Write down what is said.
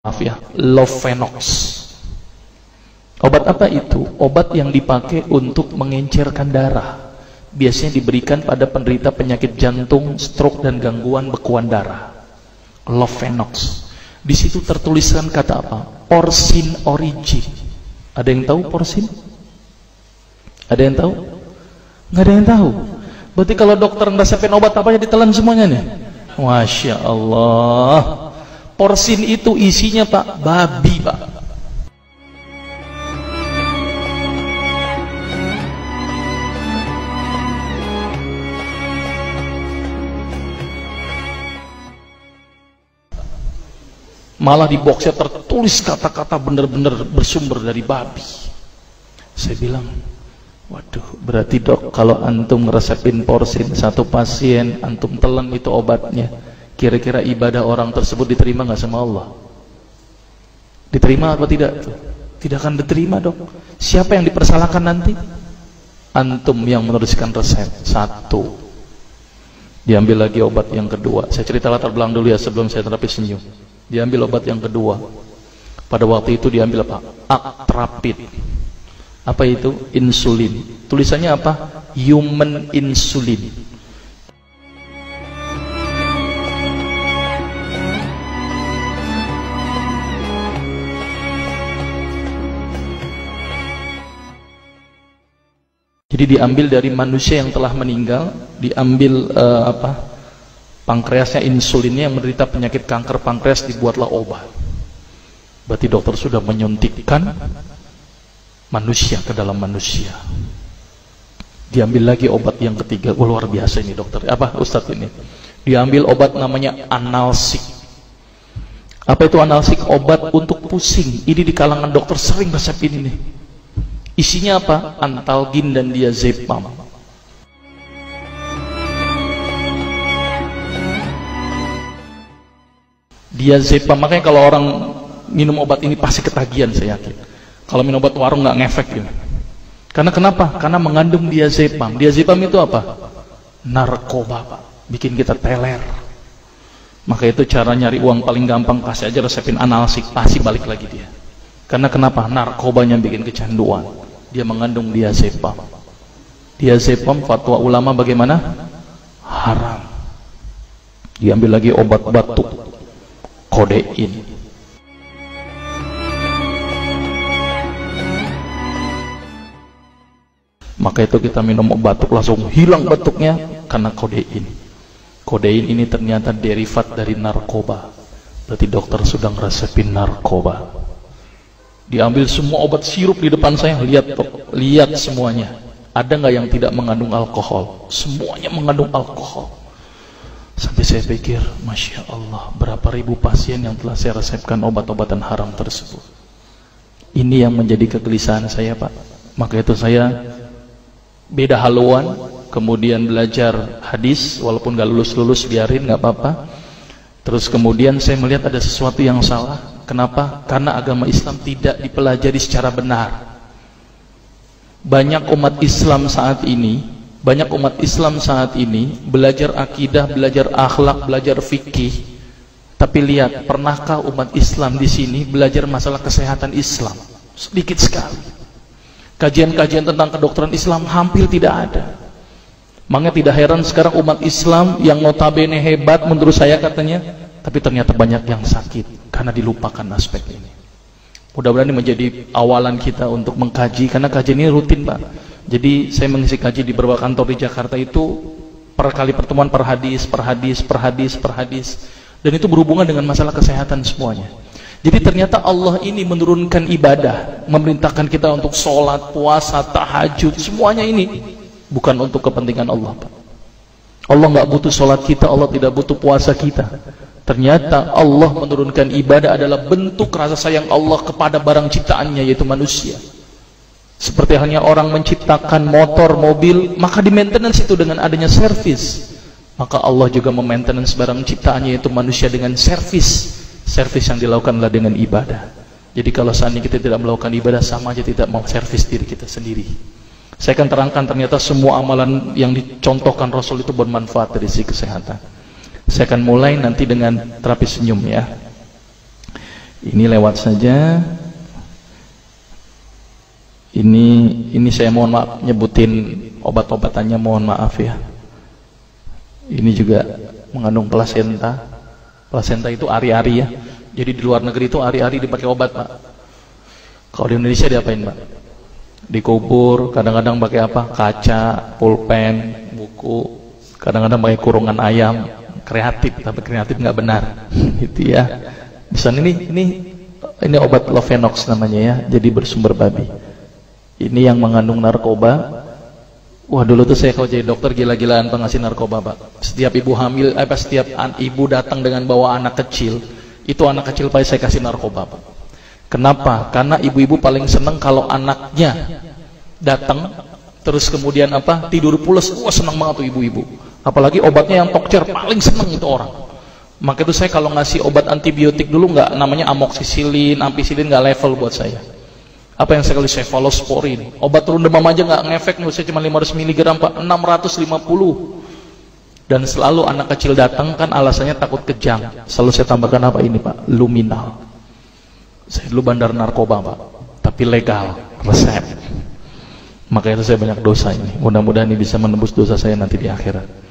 maaf ya, Lovenox. Obat apa itu? Obat yang dipakai untuk mengencerkan darah. Biasanya diberikan pada penderita penyakit jantung, stroke, dan gangguan bekuan darah. Lovenox. Di situ tertuliskan kata apa? Porsin origin. Ada yang tahu porsin? Ada yang tahu? Nggak ada yang tahu. Berarti kalau dokter ngeresepin obat apa aja ditelan semuanya nih. Masya Allah. Porsin itu isinya Pak, babi Pak. Malah di boxnya tertulis kata-kata benar-benar bersumber dari babi. Saya bilang, waduh, berarti dok kalau antum ngeresepin porsin satu pasien, antum telan itu obatnya, kira-kira ibadah orang tersebut diterima nggak sama Allah? Diterima apa tidak? Tidak akan diterima dok. Siapa yang dipersalahkan nanti? Antum yang menuliskan resep. Satu, diambil lagi obat yang kedua. Saya cerita latar belakang dulu ya sebelum saya terapi senyum. Diambil obat yang kedua. Pada waktu itu diambil apa? Atrapid. Apa itu? Insulin. Tulisannya apa? Human insulin. Jadi diambil dari manusia yang telah meninggal, diambil pankreasnya, insulinnya, yang menderita penyakit kanker pankreas, dibuatlah obat. Berarti dokter sudah menyuntikkan manusia ke dalam manusia. Diambil lagi obat yang ketiga. Wah, luar biasa ini dokter. Apa Ustadz ini? Diambil obat namanya analsik. Apa itu analsik? Obat untuk pusing. Ini di kalangan dokter sering resep ini nih. Isinya apa? Antalgin dan diazepam. Diazepam, makanya kalau orang minum obat ini pasti ketagihan, saya yakin. Kalau minum obat warung nggak ngefek gitu. Karena kenapa? Karena mengandung diazepam. Diazepam itu apa? Narkoba Pak, bikin kita teler. Maka itu cara nyari uang paling gampang, kasih aja resepin analsik, pasti balik lagi dia. Karena kenapa? Narkobanya bikin kecanduan. Dia mengandung diazepam. Diazepam fatwa ulama bagaimana? Haram. Diambil lagi obat batuk, kodein. Maka itu kita minum obat batuk langsung hilang batuknya karena kodein. Kodein ini ternyata derivat dari narkoba. Berarti dokter sudah ngeresepin narkoba. Diambil semua obat sirup di depan saya, lihat semuanya. Ada nggak yang tidak mengandung alkohol? Semuanya mengandung alkohol. Sampai saya pikir, Masya Allah, berapa ribu pasien yang telah saya resepkan obat-obatan haram tersebut. Ini yang menjadi kegelisahan saya Pak. Maka itu saya beda haluan, kemudian belajar hadis, walaupun gak lulus-lulus biarin, gak apa-apa. Terus kemudian saya melihat ada sesuatu yang salah. Kenapa? Karena agama Islam tidak dipelajari secara benar. Banyak umat Islam saat ini belajar akidah, belajar akhlak, belajar fikih. Tapi lihat, pernahkah umat Islam di sini belajar masalah kesehatan Islam? Sedikit sekali. Kajian-kajian tentang kedokteran Islam hampir tidak ada. Makanya tidak heran sekarang umat Islam yang notabene hebat menurut saya katanya, tapi ternyata banyak yang sakit karena dilupakan aspek ini. Mudah-mudahan ini menjadi awalan kita untuk mengkaji, karena kajian ini rutin Pak. Jadi saya mengisi kaji di beberapa kantor di Jakarta itu per kali pertemuan, per hadis. Dan itu berhubungan dengan masalah kesehatan semuanya. Jadi ternyata Allah ini menurunkan ibadah, memerintahkan kita untuk sholat, puasa, tahajud, semuanya ini bukan untuk kepentingan Allah Pak. Allah nggak butuh sholat kita, Allah tidak butuh puasa kita. Ternyata Allah menurunkan ibadah adalah bentuk rasa sayang Allah kepada barang ciptaannya, yaitu manusia. Seperti halnya orang menciptakan motor, mobil, maka di maintenance itu dengan adanya servis. Maka Allah juga memaintenance barang ciptaannya, yaitu manusia, dengan servis. Servis yang dilakukan adalah dengan ibadah. Jadi kalau seandainya kita tidak melakukan ibadah, sama aja tidak mau servis diri kita sendiri. Saya akan terangkan ternyata semua amalan yang dicontohkan Rasul itu bermanfaat dari sisi kesehatan. Saya akan mulai nanti dengan terapi senyum ya. Ini lewat saja. Ini saya mohon maaf nyebutin obat-obatannya, mohon maaf ya. Ini juga mengandung plasenta. Plasenta itu ari-ari ya. Jadi di luar negeri itu ari-ari dipakai obat, Pak. Kalau di Indonesia diapain, Pak? Dikubur, kadang-kadang pakai apa? Kaca, pulpen, buku, kadang-kadang pakai kurungan ayam. Kreatif, tapi kreatif nggak benar. Gitu ya. Di sana ini obat Lovenox namanya ya. Jadi bersumber babi. Ini yang mengandung narkoba. Wah, dulu tuh saya kalau jadi dokter gila-gilaan pengasih narkoba, Pak. Setiap ibu hamil, setiap ibu datang dengan bawa anak kecil, itu anak kecil Pak saya kasih narkoba, Pak. Kenapa? Karena ibu-ibu paling seneng kalau anaknya datang terus kemudian tidur pules. Wah, seneng banget tuh ibu-ibu. Apalagi obatnya yang tokcer, paling seneng itu orang. Maka itu saya kalau ngasih obat antibiotik dulu nggak namanya amoksisilin, ampicillin, nggak level buat saya. Apa yang saya kali cefalosporin, obat turun demam aja nggak ngefek, menurut saya cuma 500 mg Pak, 650. Dan selalu anak kecil datang kan alasannya takut kejang, selalu saya tambahkan apa ini Pak, luminal. Saya dulu bandar narkoba Pak, tapi legal, resep. Maka itu saya banyak dosa ini, mudah-mudahan ini bisa menembus dosa saya nanti di akhirat.